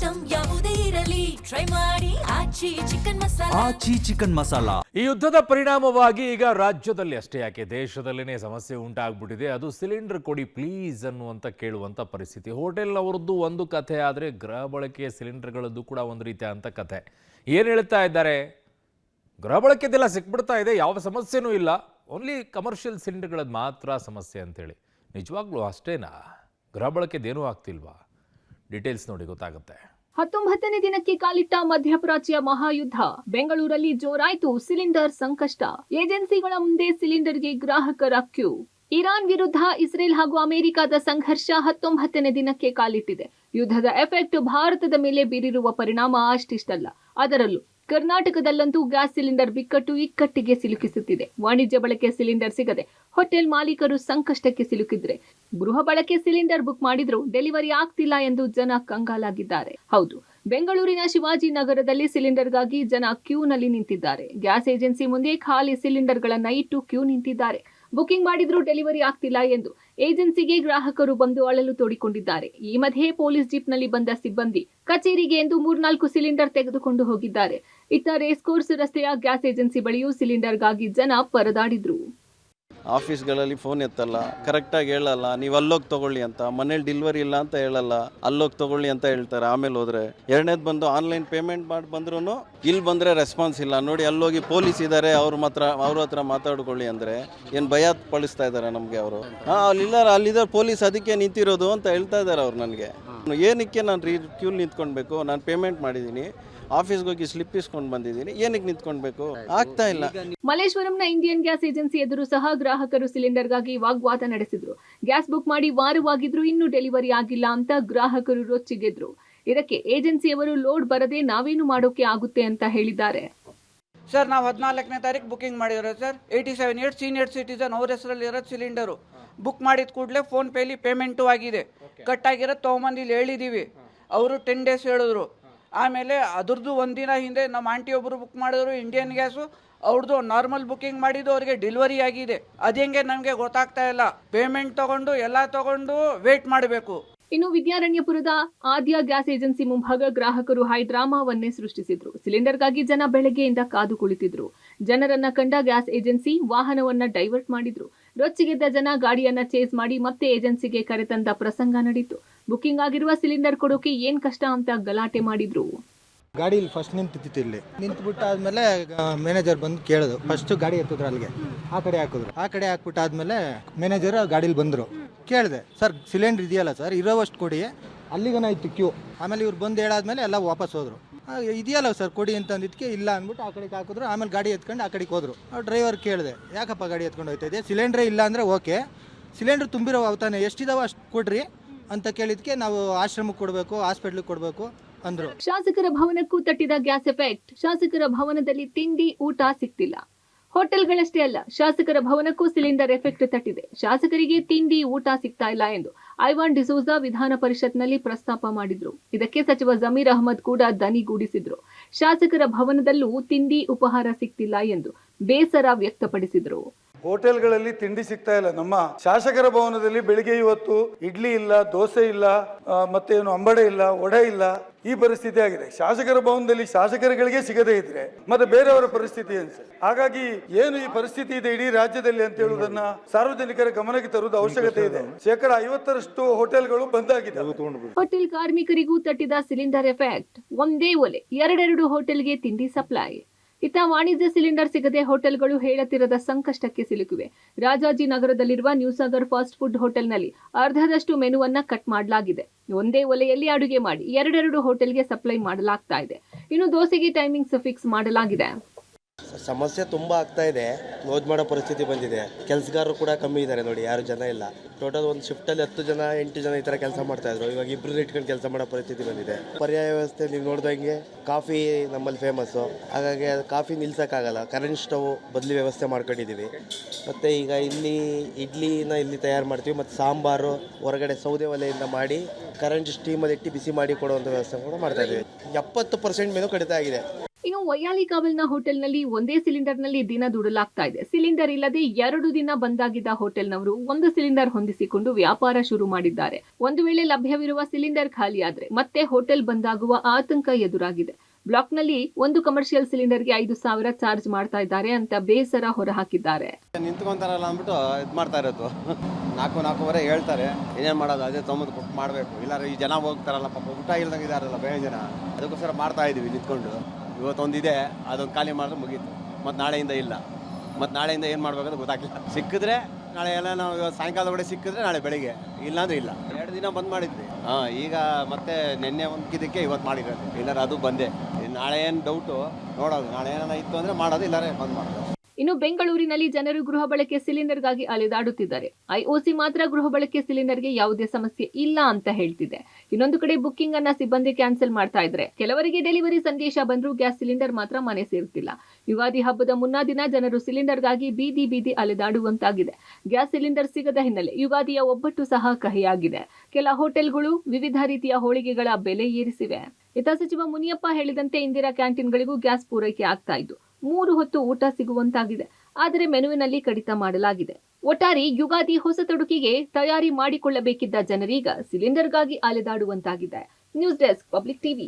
Item ಯಾವುದೇ ಇರಲಿ try ಮಾಡಿ ಆಚಿ ಚಿಕನ್ ಮಸಾಲಾ. ಈ ಯುದ್ಧದ ಪರಿಣಾಮವಾಗಿ ಈಗ ರಾಜ್ಯದಲ್ಲಿ ಅಷ್ಟೇ ಯಾಕೆ ದೇಶದಲ್ಲಿನೇ ಸಮಸ್ಯೆ ಉಂಟಾಗ್ಬಿಟ್ಟಿದೆ. ಅದು ಸಿಲಿಂಡರ್ ಕೊಡಿ ಪ್ಲೀಸ್ ಅನ್ನುವಂತ ಕೇಳುವಂತ ಪರಿಸ್ಥಿತಿ. ಹೋಟೆಲ್ನವರದ್ದು ಒಂದು ಕಥೆ ಆದರೆ ಗೃಹ ಬಳಕೆಯ ಸಿಲಿಂಡರ್ಗಳದ್ದು ಕೂಡ ಒಂದು ರೀತಿಯ ಅಂತ ಕಥೆ. ಏನು ಹೇಳ್ತಾ ಇದ್ದಾರೆ, ಗೃಹ ಬಳಕೆದೆಲ್ಲ ಸಿಕ್ಬಿಡ್ತಾ ಇದೆ, ಯಾವ ಸಮಸ್ಯೆನೂ ಇಲ್ಲ, ಓನ್ಲಿ ಕಮರ್ಷಿಯಲ್ ಸಿಲಿಂಡರ್ಗಳದ್ದು ಮಾತ್ರ ಸಮಸ್ಯೆ ಅಂತೇಳಿ. ನಿಜವಾಗ್ಲೂ ಅಷ್ಟೇನಾ? ಗೃಹ ಬಳಕೆದೇನೂ ಆಗ್ತಿಲ್ವಾ? ಡೀಟೇಲ್ಸ್ ನೋಡಿ ಗೊತ್ತಾಗುತ್ತೆ. 19ನೇ ದಿನಕ್ಕೆ ಕಾಲಿಟ್ಟ ಮಧ್ಯಪ್ರಾಚ್ಯ ಮಹಾಯುದ್ಧ. ಬೆಂಗಳೂರಲ್ಲಿ ಜೋರಾಯಿತು ಸಿಲಿಂಡರ್ ಸಂಕಷ್ಟ. ಏಜೆನ್ಸಿಗಳ ಮುಂದೆ ಸಿಲಿಂಡರ್ಗೆ ಗ್ರಾಹಕರ ಕ್ಯೂ. ಇರಾನ್ ವಿರುದ್ಧ ಇಸ್ರೇಲ್ ಹಾಗೂ ಅಮೆರಿಕದ ಸಂಘರ್ಷ 19ನೇ ದಿನಕ್ಕೆ ಕಾಲಿಟ್ಟಿದೆ. ಯುದ್ಧದ ಎಫೆಕ್ಟ್ ಭಾರತದ ಮೇಲೆ ಬೀರಿರುವ ಪರಿಣಾಮ ಅಷ್ಟಿಷ್ಟಲ್ಲ. ಅದರಲ್ಲೂ ಕರ್ನಾಟಕದಲ್ಲಂತೂ ಗ್ಯಾಸ್ ಸಿಲಿಂಡರ್ ಬಿಕ್ಕಟ್ಟು ಇಕ್ಕಟ್ಟಿಗೆ ಸಿಲುಕಿಸುತ್ತಿದೆ. ವಾಣಿಜ್ಯ ಬಳಕೆ ಸಿಲಿಂಡರ್ ಸಿಗದೆ ಹೋಟೆಲ್ ಮಾಲೀಕರು ಸಂಕಷ್ಟಕ್ಕೆ ಸಿಲುಕಿದ್ರೆ, ಗೃಹ ಬಳಕೆ ಸಿಲಿಂಡರ್ ಬುಕ್ ಮಾಡಿದ್ರು ಡೆಲಿವರಿ ಆಗ್ತಿಲ್ಲ ಎಂದು ಜನ ಕಂಗಾಲಾಗಿದ್ದಾರೆ. ಹೌದು, ಬೆಂಗಳೂರಿನ ಶಿವಾಜಿನಗರದಲ್ಲಿ ಸಿಲಿಂಡರ್ಗಾಗಿ ಜನ ಕ್ಯೂನಲ್ಲಿ ನಿಂತಿದ್ದಾರೆ. ಗ್ಯಾಸ್ ಏಜೆನ್ಸಿ ಮುಂದೆ ಖಾಲಿ ಸಿಲಿಂಡರ್ಗಳನ್ನ ಇಟ್ಟು ಕ್ಯೂ ನಿಂತಿದ್ದಾರೆ. ಬುಕಿಂಗ್ ಮಾಡಿದ್ರೂ ಡೆಲಿವರಿ ಆಗ್ತಿಲ್ಲ ಎಂದು ಏಜೆನ್ಸಿಗೆ ಗ್ರಾಹಕರು ಬಂದು ಅಳಲು ತೋಡಿಕೊಂಡಿದ್ದಾರೆ. ಈ ಮಧ್ಯೆ ಪೊಲೀಸ್ ಜೀಪ್ನಲ್ಲಿ ಬಂದ ಸಿಬ್ಬಂದಿ ಕಚೇರಿಗೆ ಎಂದು 3-4 ಸಿಲಿಂಡರ್ ತೆಗೆದುಕೊಂಡು ಹೋಗಿದ್ದಾರೆ. ಇತ್ತ ರೇಸ್ ಕೋರ್ಸ್ ರಸ್ತೆಯ ಗ್ಯಾಸ್ ಏಜೆನ್ಸಿ ಬಳಿಯೂ ಸಿಲಿಂಡರ್ಗಾಗಿ ಜನ ಪರದಾಡಿದ್ರು. ಆಫೀಸ್ಗಳಲ್ಲಿ ಫೋನ್ ಎತ್ತಲ್ಲ, ಕರೆಕ್ಟಾಗಿ ಹೇಳಲ್ಲ, ನೀವು ಅಲ್ಲೋಗಿ ತೊಗೊಳ್ಳಿ ಅಂತ, ಮನೇಲಿ ಡಿಲಿವರಿ ಇಲ್ಲ ಅಂತ ಹೇಳಲ್ಲ, ಅಲ್ಲೋಗಿ ತೊಗೊಳ್ಳಿ ಅಂತ ಹೇಳ್ತಾರೆ. ಆಮೇಲೆ ಹೋದರೆ ಎರಡನೇದು ಬಂದು ಆನ್ಲೈನ್ ಪೇಮೆಂಟ್ ಮಾಡಿ ಬಂದ್ರೂ ಇಲ್ಲಿ ಬಂದರೆ ರೆಸ್ಪಾನ್ಸ್ ಇಲ್ಲ. ನೋಡಿ ಅಲ್ಲೋಗಿ ಪೊಲೀಸ್ ಇದ್ದಾರೆ, ಅವ್ರ ಹತ್ರ ಮಾತಾಡ್ಕೊಳ್ಳಿ ಅಂದರೆ ಏನು ಭಯ ಪಡಿಸ್ತಾ ಇದ್ದಾರೆ ನಮಗೆ ಅವರು. ಅಲ್ಲಿದ್ದಾರೆ ಪೊಲೀಸ್, ಅದಕ್ಕೆ ನಿಂತಿರೋದು ಅಂತ ಹೇಳ್ತಾ ಇದ್ದಾರೆ ಅವ್ರು. ನನಗೆ ಏನಕ್ಕೆ ನಾನು ಕ್ಯೂಲ್ ನಿಂತ್ಕೊಳ್ಬೇಕು? ನಾನು ಪೇಮೆಂಟ್ ಮಾಡಿದ್ದೀನಿ, ಆಫೀಸ್ಗೆ ಹೋಗಿ ಸ್ಲಿಪ್ ಇಸ್ಕೊಂಡು ಬಂದಿದ್ದೀನಿ, ಏನಕ್ಕೆ ನಿಂತ್ಕೊಳ್ಬೇಕು? ಆಗ್ತಾ ಇಲ್ಲ. ಮಲ್ಲೇಶ್ವರಂನ ಇಂಡಿಯನ್ ಗ್ಯಾಸ್ ಏಜೆನ್ಸಿ ಎದುರು ಸಹ ಗ್ರಾಹಕರು ಸಿಲಿಂಡರ್ಗಾಗಿ ವಾಗ್ವಾದ ನಡೆಸಿದ್ರು. ಗ್ಯಾಸ್ ಬುಕ್ ಮಾಡಿ ವಾರವಾಗಿದ್ರು ಇನ್ನೂ ಡೆಲಿವರಿ ಆಗಿಲ್ಲ ಅಂತ ಗ್ರಾಹಕರು ರೊಚ್ಚಿಗೆದ್ರು. ಇದಕ್ಕೆ ಏಜೆನ್ಸಿಯವರು ಲೋಡ್ ಬರದೆ ನಾವೇನು ಮಾಡೋಕೆ ಆಗುತ್ತೆ ಅಂತ ಹೇಳಿದ್ದಾರೆ. ಸರ್, ನಾವು 14ನೇ ತಾರೀಕು ಬುಕಿಂಗ್ ಮಾಡಿರೋ ಸರ್. 87 ಇಯರ್ಸ್ ಸೀನಿಯರ್ ಸಿಟಿಸನ್ ಅವ್ರ ಹೆಸರಲ್ಲಿ ಇರೋದು ಸಿಲಿಂಡರು. ಬುಕ್ ಮಾಡಿದ ಕೂಡಲೇ ಫೋನ್ ಪೇಲಿ ಪೇಮೆಂಟು ಆಗಿದೆ. ಕಟ್ಟಾಗಿರೋದು ತೊಗೊಂಬಂದು ಇಲ್ಲಿ ಹೇಳಿದ್ದೀವಿ. ಅವರು 10 ಡೇಸ್ ಹೇಳಿದ್ರು. ಆಮೇಲೆ ಅದ್ರದ್ದು ಒಂದಿನ ಹಿಂದೆ ನಮ್ಮ ಆಂಟಿ ಒಬ್ಬರು ಬುಕ್ ಮಾಡಿದ್ರು ಇಂಡಿಯನ್ ಗ್ಯಾಸು. ಅವ್ರದ್ದು ನಾರ್ಮಲ್ ಬುಕಿಂಗ್ ಮಾಡಿದ್ದು ಅವ್ರಿಗೆ ಡೆಲಿವರಿ ಆಗಿದೆ. ಅದೇಂಗೆ ನಮಗೆ ಗೊತ್ತಾಗ್ತಾ ಇಲ್ಲ. ಪೇಮೆಂಟ್ ತಗೊಂಡು ಎಲ್ಲ ತಗೊಂಡು ವೇಟ್ ಮಾಡಬೇಕು. ಇನ್ನು ವಿದ್ಯಾರಣ್ಯಪುರದ ಆದ್ಯ ಗ್ಯಾಸ್ ಏಜೆನ್ಸಿ ಮುಂಭಾಗ ಗ್ರಾಹಕರು ಹೈಡ್ರಾಮಾವನ್ನೇ ಸೃಷ್ಟಿಸಿದ್ರು. ಸಿಲಿಂಡರ್ಗಾಗಿ ಜನ ಬೆಳಗ್ಗೆಯಿಂದ ಕಾದು ಕುಳಿತಿದ್ರು. ಜನರನ್ನ ಕಂಡ ಗ್ಯಾಸ್ ಏಜೆನ್ಸಿ ವಾಹನವನ್ನ ಡೈವರ್ಟ್ ಮಾಡಿದ್ರು. ರೊಚ್ಚಿಗೆದ್ದ ಜನ ಗಾಡಿಯನ್ನ ಚೇಸ್ ಮಾಡಿ ಮತ್ತೆ ಏಜೆನ್ಸಿಗೆ ಕರೆತಂದ ಪ್ರಸಂಗ ನಡೀತು. ಬುಕಿಂಗ್ ಆಗಿರುವ ಸಿಲಿಂಡರ್ ಕೊಡೋಕೆ ಏನ್ ಕಷ್ಟ ಅಂತ ಗಲಾಟೆ ಮಾಡಿದ್ರು. ಗಾಡಿ ಇಲ್ಲಿ ಫಸ್ಟ್ ನಿಂತಿತ್ತು. ಇಲ್ಲಿ ನಿಂತ್ಬಿಟ್ಟು ಆದ್ಮೇಲೆ ಮ್ಯಾನೇಜರ್ ಬಂದು ಕೇಳಿದ್ರು. ಫಸ್ಟ್ ಗಾಡಿ ಎತ್ತಿದ್ರು, ಅಲ್ಲಿಗೆ ಆ ಕಡೆ ಹಾಕಿದ್ರು. ಆ ಕಡೆ ಹಾಕ್ಬಿಟ್ಟು ಆದ್ಮೇಲೆ ಮ್ಯಾನೇಜರ್ ಗಾಡೀಲಿ ಬಂದರು. ಕೇಳಿದೆ, ಸರ್ ಸಿಲಿಂಡರ್ ಇದೆಯಲ್ಲ ಸರ್, ಇರೋವಷ್ಟು ಕೊಡಿ, ಅಲ್ಲಿಗನ ಇತ್ತು ಕ್ಯೂ. ಆಮೇಲೆ ಇವ್ರು ಬಂದು ಹೇಳಾದ್ಮೇಲೆ ಎಲ್ಲ ವಾಪಸ್ ಹೋದ್ರು. ಇದೆಯಲ್ಲ ಸರ್ ಕೊಡಿ ಅಂತ ಅಂದಿದ್ದಕ್ಕೆ ಇಲ್ಲ ಅಂದ್ಬಿಟ್ಟು ಆ ಕಡೆಗೆ ಹಾಕಿದ್ರು. ಆಮೇಲೆ ಗಾಡಿ ಎತ್ಕೊಂಡು ಆ ಕಡೆಗೆ ಹೋದ್ರು. ಡ್ರೈವರ್ ಕೇಳಿದೆ, ಯಾಕಪ್ಪ ಗಾಡಿ ಎತ್ಕೊಂಡು ಹೋಗ್ತಾ ಇದೆ? ಸಿಲಿಂಡ್ರೇ ಇಲ್ಲ ಅಂದರೆ ಓಕೆ, ಸಿಲಿಂಡ್ರ್ ತುಂಬಿರೋ ಅವತಾನೆ ಎಷ್ಟಿದಾವ ಅಷ್ಟು ಕೊಡ್ರಿ ಅಂತ ಕೇಳಿದ್ಕೆ ನಾವು ಆಶ್ರಮಕ್ಕೆ ಕೊಡಬೇಕು, ಹಾಸ್ಪಿಟ್ಲಿಗೆ ಕೊಡಬೇಕು ಅಂದ್ರು. ಶಾಸಕರ ಭವನಕ್ಕೂ ತಟ್ಟಿದ ಗ್ಯಾಸ್ ಎಫೆಕ್ಟ್. ಶಾಸಕರ ಭವನದಲ್ಲಿ ತಿಂಡಿ ಊಟ ಸಿಗ್ತಿಲ್ಲ. ಹೋಟೆಲ್ಗಳಷ್ಟೇ ಅಲ್ಲ, ಶಾಸಕರ ಭವನಕ್ಕೂ ಸಿಲಿಂಡರ್ ಎಫೆಕ್ಟ್ ತಟ್ಟಿದೆ. ಶಾಸಕರಿಗೆ ತಿಂಡಿ ಊಟ ಸಿಗ್ತಾ ಇಲ್ಲ ಎಂದು ಐವಾನ್ ಡಿಸೋಜಾ ವಿಧಾನ ಪರಿಷತ್ನಲ್ಲಿ ಪ್ರಸ್ತಾಪ ಮಾಡಿದ್ರು. ಇದಕ್ಕೆ ಸಚಿವ ಜಮೀರ್ ಅಹಮದ್ ಕೂಡ ದನಿಗೂಡಿಸಿದ್ರು. ಶಾಸಕರ ಭವನದಲ್ಲೂ ತಿಂಡಿ ಉಪಹಾರ ಸಿಗ್ತಿಲ್ಲ ಎಂದು ಬೇಸರ ವ್ಯಕ್ತಪಡಿಸಿದ್ರು. ಹೋಟೆಲ್ಗಳಲ್ಲಿ ತಿಂಡಿ ಸಿಗ್ತಾ ಇಲ್ಲ. ನಮ್ಮ ಶಾಸಕರ ಭವನದಲ್ಲಿ ಬೆಳಿಗ್ಗೆ ಇವತ್ತು ಇಡ್ಲಿ ಇಲ್ಲ, ದೋಸೆ ಇಲ್ಲ, ಮತ್ತೇನು ಅಂಬಡೆ ಇಲ್ಲ, ವಡೆ ಇಲ್ಲ, ಈ ಪರಿಸ್ಥಿತಿ ಆಗಿದೆ. ಶಾಸಕರ ಭವನದಲ್ಲಿ ಶಾಸಕರುಗಳಿಗೆ ಸಿಗದೇ ಇದ್ರೆ ಮತ್ತೆ ಬೇರೆಯವರ ಪರಿಸ್ಥಿತಿ ಏನು ಸರ್? ಹಾಗಾಗಿ ಏನು ಈ ಪರಿಸ್ಥಿತಿ ಇದೆ ಇಡೀ ರಾಜ್ಯದಲ್ಲಿ ಅಂತ ಹೇಳುವುದನ್ನ ಸಾರ್ವಜನಿಕರ ಗಮನಕ್ಕೆ ತರುವುದು ಅವಶ್ಯಕತೆ ಇದೆ. 50% ಹೋಟೆಲ್ಗಳು ಬಂದ್ ಆಗಿದೆ. ಹೋಟೆಲ್ ಕಾರ್ಮಿಕರಿಗೂ ತಟ್ಟಿದ ಸಿಲಿಂಡರ್ ಎಫೆಕ್ಟ್. ಒಂದೇ ಒಲೆ 2 ಹೋಟೆಲ್ಗೆ ತಿಂಡಿ ಸಪ್ಲೈ. ಇತ್ತ ವಾಣಿಜ್ಯ ಸಿಲಿಂಡರ್ ಸಿಗದೆ ಹೋಟೆಲ್ಗಳು ಹೇಳತಿರದ ಸಂಕಷ್ಟಕ್ಕೆ ಸಿಲುಕಿವೆ. ರಾಜಾಜಿನಗರದಲ್ಲಿರುವ ನ್ಯೂಸಾಗರ್ ಫಾಸ್ಟ್ ಫುಡ್ ಹೋಟೆಲ್ನಲ್ಲಿ ಅರ್ಧದಷ್ಟು ಮೆನುವನ್ನ ಕಟ್ ಮಾಡಲಾಗಿದೆ. ಒಂದೇ ಒಲೆಯಲ್ಲಿ ಅಡುಗೆ ಮಾಡಿ 2 ಹೋಟೆಲ್ಗೆ ಸಪ್ಲೈ ಮಾಡಲಾಗ್ತಾ ಇದೆ. ಇನ್ನು ದೋಸೆಗೆ ಟೈಮಿಂಗ್ಸ್ ಫಿಕ್ಸ್ ಮಾಡಲಾಗಿದೆ. ಸಮಸ್ಯೆ ತುಂಬ ಆಗ್ತಾ ಇದೆ. ಲೋಡ್ ಮಾಡೋ ಪರಿಸ್ಥಿತಿ ಬಂದಿದೆ. ಕೆಲಸಗಾರರು ಕೂಡ ಕಮ್ಮಿ ಇದ್ದಾರೆ. ನೋಡಿ, ಯಾರು ಜನ ಇಲ್ಲ. ಟೋಟಲ್ ಒಂದು ಶಿಫ್ಟಲ್ಲಿ 10 ಜನ 8 ಜನ ಈ ಥರ ಕೆಲಸ ಮಾಡ್ತಾ ಇದ್ರು. ಇವಾಗ 2 ಇಟ್ಕೊಂಡು ಕೆಲಸ ಮಾಡೋ ಪರಿಸ್ಥಿತಿ ಬಂದಿದೆ. ಪರ್ಯಾಯ ವ್ಯವಸ್ಥೆ ನೀವು ನೋಡ್ದಂಗೆ ಕಾಫಿ ನಮ್ಮಲ್ಲಿ ಫೇಮಸ್ಸು. ಹಾಗಾಗಿ ಕಾಫಿ ನಿಲ್ಸೋಕ್ಕಾಗಲ್ಲ. ಕರೆಂಟ್ ಸ್ಟವ್ ಬದಲಿ ವ್ಯವಸ್ಥೆ ಮಾಡ್ಕೊಂಡಿದ್ದೀವಿ. ಮತ್ತು ಈಗ ಇಲ್ಲಿ ಇಡ್ಲಿನ ಇಲ್ಲಿ ತಯಾರು ಮಾಡ್ತೀವಿ. ಮತ್ತು ಸಾಂಬಾರು ಹೊರಗಡೆ ಸೌದೆ ಒಲೆಯಿಂದ ಮಾಡಿ ಕರೆಂಟ್ ಸ್ಟೀಮಲ್ಲಿ ಇಟ್ಟು ಬಿಸಿ ಮಾಡಿ ಕೊಡುವಂಥ ವ್ಯವಸ್ಥೆ ಕೂಡ ಮಾಡ್ತಾ ಇದ್ದೀವಿ. 70% ಮೆನು ಕಡಿತ ಆಗಿದೆ. ಇನ್ನು ವೈಯಾಲಿಕಾವಲ್ನ ಹೋಟೆಲ್ನಲ್ಲಿ ಒಂದೇ ಸಿಲಿಂಡರ್ನಲ್ಲಿ ದಿನ ದುಡಲಾಗ್ತಾ ಇದೆ. ಸಿಲಿಂಡರ್ ಇಲ್ಲದೆ 2 ದಿನ ಬಂದಾಗಿದ್ದ ಹೋಟೆಲ್ನವರು 1 ಸಿಲಿಂಡರ್ ಹೊಂದಿಸಿಕೊಂಡು ವ್ಯಾಪಾರ ಶುರು ಮಾಡಿದ್ದಾರೆ. ಒಂದು ವೇಳೆ ಲಭ್ಯವಿರುವ ಸಿಲಿಂಡರ್ ಖಾಲಿಯಾದ್ರೆ ಮತ್ತೆ ಹೋಟೆಲ್ ಬಂದಾಗುವ ಆತಂಕ ಎದುರಾಗಿದೆ. ಬ್ಲಾಕ್ನಲ್ಲಿ ಒಂದು ಕಮರ್ಷಿಯಲ್ ಸಿಲಿಂಡರ್ಗೆ 5,000 ಚಾರ್ಜ್ ಮಾಡ್ತಾ ಇದ್ದಾರೆ ಅಂತ ಬೇಸರ ಹೊರಹಾಕಿದ್ದಾರೆ. ನಿಂತ್ಕೊಂತಾರಲ್ಲ ಅಂದ್ಬಿಟ್ಟು ಇದು ಮಾಡ್ತಾ ಇರೋದು. 4-4:30 ಹೇಳ್ತಾರೆ, ಏನೇನು ಮಾಡೋದು ಅದೇ ತೊಗೊಂಡು ಬುಕ್ ಮಾಡಬೇಕು. ಇಲ್ಲಾಂದ್ರೆ ಈ ಜನ ಹೋಗ್ತಾರಲ್ಲ ಪಾಪ, ಊಟ ಇಲ್ದಂಗೆ ಇದಾರಲ್ಲ ಬೇರೆ ಜನ, ಅದಕ್ಕೋಸ್ಕರ ಮಾಡ್ತಾ ಇದೀವಿ ನಿಂತ್ಕೊಂಡು. ಇವತ್ತೊಂದಿದೆ, ಅದೊಂದು ಖಾಲಿ ಮಾಡಿದ್ರೆ ಮುಗೀತು. ಮತ್ತು ನಾಳೆಯಿಂದ ಇಲ್ಲ, ಮತ್ತು ನಾಳೆಯಿಂದ ಏನು ಮಾಡ್ಬೇಕಂತ ಗೊತ್ತಾಗಲಿಲ್ಲ. ಸಿಕ್ಕಿದ್ರೆ ನಾಳೆ ಎಲ್ಲ ನಾವು ಇವತ್ತು ಸಾಯಂಕಾಲ ಒಳಗಡೆ ಸಿಕ್ಕಿದ್ರೆ ನಾಳೆ ಬೆಳಿಗ್ಗೆ, ಇಲ್ಲಾಂದ್ರೆ ಇಲ್ಲ. 2 ದಿನ ಬಂದ್ ಮಾಡಿದ್ವಿ. ಈಗ ಮತ್ತೆ ನಿನ್ನೆ ಒಂದ್ಕಿದ್ದಕ್ಕೆ ಇವತ್ತು ಮಾಡಿರೋದು. ಇಲ್ಲಾಂದ್ರೆ ಅದು ಬಂದೆ. ನಾಳೆ ಏನು ಡೌಟು ನೋಡೋದು, ನಾಳೆ ಏನಾರ ಇತ್ತು ಅಂದರೆ ಮಾಡೋದು, ಇಲ್ಲಾಂದ್ರೆ ಬಂದ್ ಮಾಡೋದು. ಇನ್ನು ಬೆಂಗಳೂರಿನಲ್ಲಿ ಜನರು ಗೃಹ ಬಳಕೆ ಸಿಲಿಂಡರ್ಗಾಗಿ ಅಲೆದಾಡುತ್ತಿದ್ದಾರೆ. ಐಒಸಿ ಮಾತ್ರ ಗೃಹ ಬಳಕೆ ಸಿಲಿಂಡರ್ಗೆ ಯಾವುದೇ ಸಮಸ್ಯೆ ಇಲ್ಲ ಅಂತ ಹೇಳ್ತಿದೆ. ಇನ್ನೊಂದು ಕಡೆ ಬುಕ್ಕಿಂಗ್ ಅನ್ನ ಸಿಬ್ಬಂದಿ ಕ್ಯಾನ್ಸಲ್ ಮಾಡ್ತಾ ಇದ್ರೆ, ಕೆಲವರಿಗೆ ಡೆಲಿವರಿ ಸಂದೇಶ ಬಂದರೂ ಗ್ಯಾಸ್ ಸಿಲಿಂಡರ್ ಮಾತ್ರ ಮನೆ ಸೇರುತ್ತಿಲ್ಲ. ಯುಗಾದಿ ಹಬ್ಬದ ಮುನ್ನಾ ದಿನ ಜನರು ಸಿಲಿಂಡರ್ಗಾಗಿ ಬೀದಿ ಬೀದಿ ಅಲೆದಾಡುವಂತಾಗಿದೆ. ಗ್ಯಾಸ್ ಸಿಲಿಂಡರ್ ಸಿಗದ ಹಿನ್ನೆಲೆ ಯುಗಾದಿಯ ಒಬ್ಬಟ್ಟು ಸಹ ಕಹಿಯಾಗಿದೆ. ಕೆಲ ಹೋಟೆಲ್ಗಳು ವಿವಿಧ ರೀತಿಯ ಹೋಳಿಗೆಗಳ ಬೆಲೆ ಏರಿಸಿವೆ. ಇತ್ತ ಸಚಿವ ಮುನಿಯಪ್ಪ ಹೇಳಿದಂತೆ ಇಂದಿರಾ ಕ್ಯಾಂಟೀನ್ಗಳಿಗೂ ಗ್ಯಾಸ್ ಪೂರೈಕೆ ಆಗ್ತಾ ಇದ್ದು 3 ಹೊತ್ತು ಊಟ ಸಿಗುವಂತಾಗಿದೆ. ಆದರೆ ಮೆನುವಿನಲ್ಲಿ ಕಡಿತ ಮಾಡಲಾಗಿದೆ. ಒಟ್ಟಾರೆ ಯುಗಾದಿ ಹೊಸ ತೊಡಕಿಗೆ ತಯಾರಿ ಮಾಡಿಕೊಳ್ಳಬೇಕಿದ್ದ ಜನರೀಗ ಸಿಲಿಂಡರ್ಗಾಗಿ ಅಲೆದಾಡುವಂತಾಗಿದೆ. News desk, public TV.